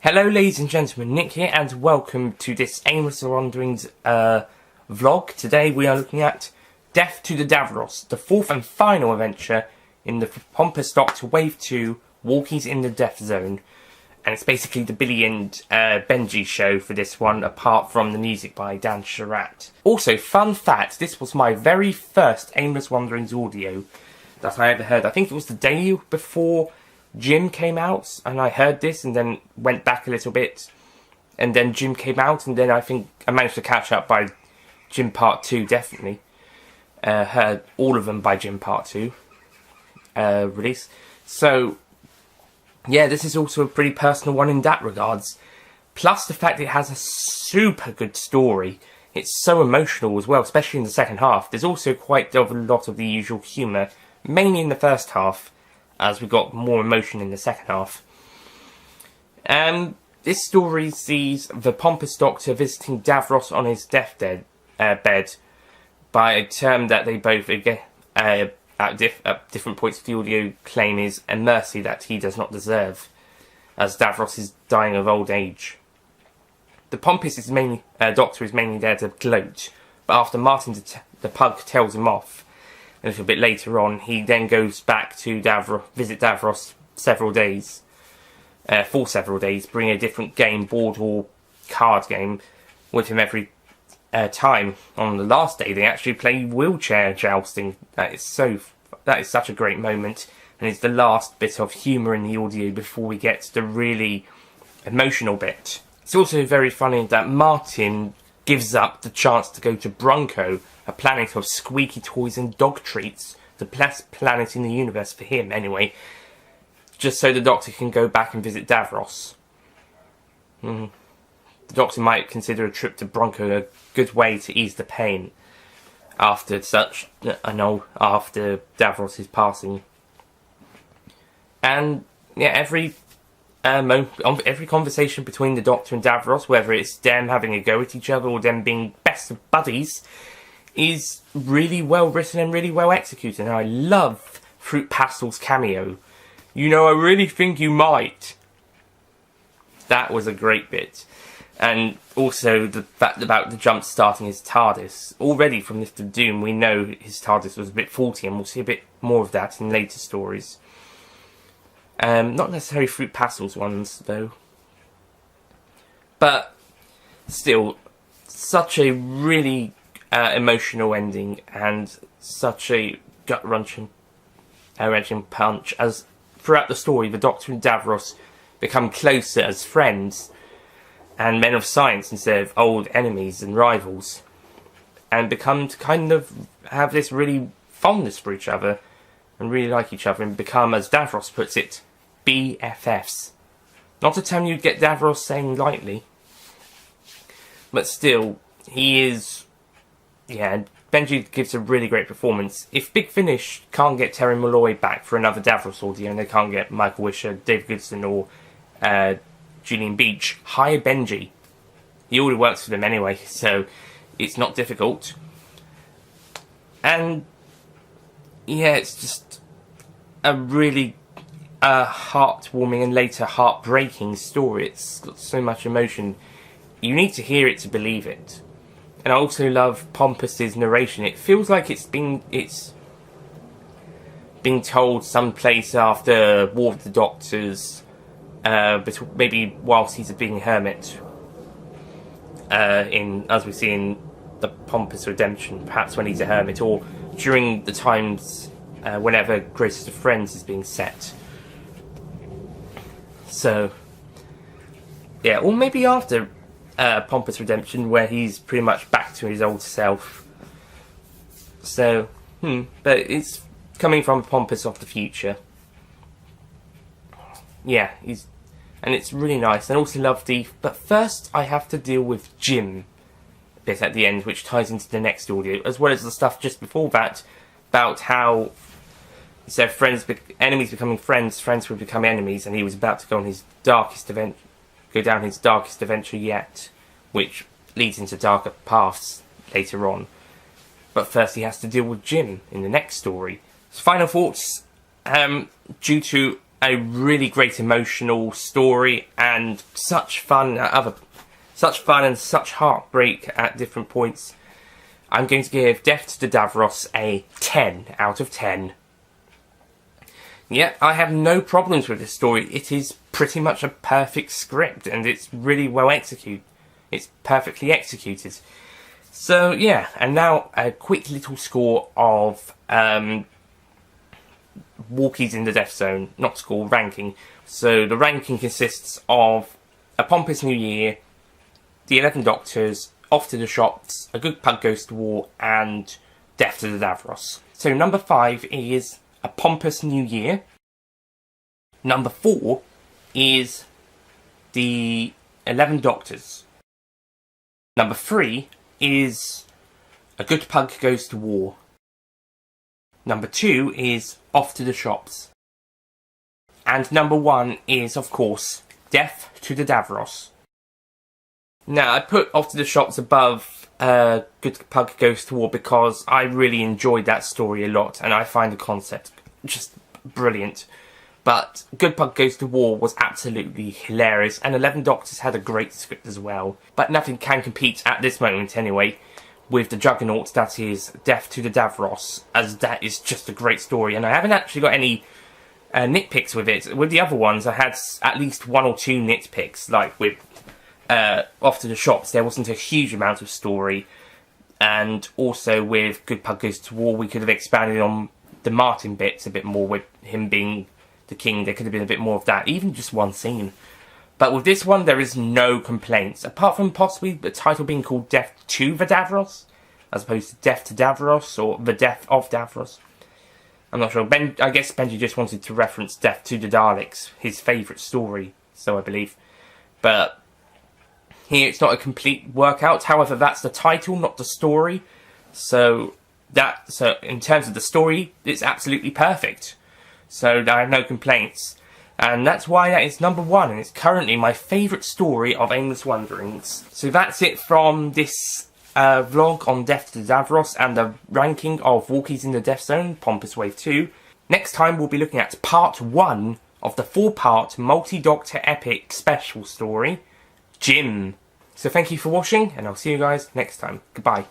Hello ladies and gentlemen, Nick here and welcome to this Aimless Wanderings vlog. Today we are looking at Death to the Davros, the fourth and final adventure in the Pompous Doctor Wave 2 Walkies in the Death Zone. And it's basically the Billy and Benji show for this one, apart from the music by Dan Sharat. Also, fun fact, this was my very first Aimless Wanderings audio that I ever heard. I think it was the day before Jim came out, and I heard this and then went back a little bit, and then Jim came out, and then I think I managed to catch up by Jim Part 2, definitely. Heard all of them by Jim Part 2 release. So, yeah, this is also a pretty personal one in that regards. Plus the fact it has a super good story. It's so emotional as well, especially in the second half. There's also quite a lot of the usual humour, mainly in the first half, as we got more emotion in the second half. This story sees the Pompous Doctor visiting Davros on his deathbed by a term that they both, at different points of the audio, claim is a mercy that he does not deserve, as Davros is dying of old age. The Pompous Doctor is mainly there to gloat, but after Martin the Pug tells him off, a little bit later on, he then goes back to visit Davros for several days, bring a different game, board or card game, with him every time. On the last day, they actually play wheelchair jousting. That is such a great moment, and it's the last bit of humour in the audio before we get to the really emotional bit. It's also very funny that Martin gives up the chance to go to Bronco, a planet of squeaky toys and dog treats, the best planet in the universe for him anyway, just so the Doctor can go back and visit Davros. The Doctor might consider a trip to Bronco a good way to ease the pain after after Davros' passing. And yeah, every conversation between the Doctor and Davros, whether it's them having a go at each other or them being best of buddies, is really well written and really well executed. And I love Fruit Pastel's cameo. You know, I really think you might. That was a great bit. And also the fact about the jump starting his TARDIS. Already from Lift of Doom we know his TARDIS was a bit faulty, and we'll see a bit more of that in later stories. Not necessarily Fruit Pastel's ones, though. But still, such a really emotional ending, and such a gut-wrenching punch, as throughout the story the Doctor and Davros become closer as friends and men of science instead of old enemies and rivals, and become to kind of have this really fondness for each other and really like each other, and become, as Davros puts it, BFFs. Not a term you'd get Davros saying lightly, but still, he is. Yeah, Benji gives a really great performance. If Big Finish can't get Terry Molloy back for another Davros audio, and they can't get Michael Wisher, Dave Goodson, or Julian Beach, hire Benji. He already works for them anyway, so it's not difficult. And yeah, it's just a really heartwarming and later heartbreaking story. It's got so much emotion. You need to hear it to believe it. And I also love Pompous's narration. It feels like it's being told someplace after War of the Doctors, maybe whilst he's a being hermit, as we see in the Pompous Redemption, perhaps when he's a hermit, or during the times whenever Greatest of Friends is being set. So, yeah, or maybe after Pompous Redemption, where he's pretty much back to his old self. So, but it's coming from Pompous of the future. Yeah, and it's really nice. And also love but first I have to deal with Jim bit at the end, which ties into the next audio, as well as the stuff just before that, about how instead of enemies becoming friends, friends would become enemies, and he was about to go on his go down his darkest adventure yet, which leads into darker paths later on. But first he has to deal with Jim in the next story. So final thoughts, due to a really great emotional story and such fun and such heartbreak at different points. I'm going to give Death to Davros a 10 out of 10. Yeah, I have no problems with this story. It is pretty much a perfect script, and it's really well executed. It's perfectly executed. So, yeah, and now a quick little score of Walkies in the Death Zone. Not score, ranking. So, the ranking consists of A Pompous New Year, The 11 Doctors, Off to the Shops, A Good Pug Goes to War, and Death to the Davros. So, number 5 is A Pompous New Year. Number 4 is The 11 Doctors. Number 3 is A Good Pug Goes to War. Number 2 is Off to the Shops. And number 1 is, of course, Death to the Davros. Now, I put Off to the Shops above Good Pug Goes to War because I really enjoyed that story a lot, and I find the concept just brilliant. But Good Pug Goes to War was absolutely hilarious, and 11 Doctors had a great script as well. But nothing can compete at this moment anyway with the juggernaut that is Death to the Davros, as that is just a great story. And I haven't actually got any nitpicks with it. With the other ones, I had at least 1 or 2 nitpicks, like with Off to the Shops, there wasn't a huge amount of story. And also with Good Pug Goes to War, we could have expanded on the Martin bits a bit more with him being the king. There could have been a bit more of that, even just one scene. But with this one, there is no complaints, apart from possibly the title being called Death to the Davros, as opposed to Death to Davros, or The Death of Davros. I'm not sure. I guess Benji just wanted to reference Death to the Daleks, his favourite story, so I believe. But here it's not a complete workout. However, that's the title, not the story. So in terms of the story, it's absolutely perfect. So I have no complaints. And that's why that is number 1, and it's currently my favourite story of Aimless Wanderings. So that's it from this vlog on Death to Davros and the ranking of Walkies in the Death Zone, Pompous Wave 2. Next time we'll be looking at part 1 of the 4-part multi-doctor epic special story, Jim. So thank you for watching, and I'll see you guys next time. Goodbye.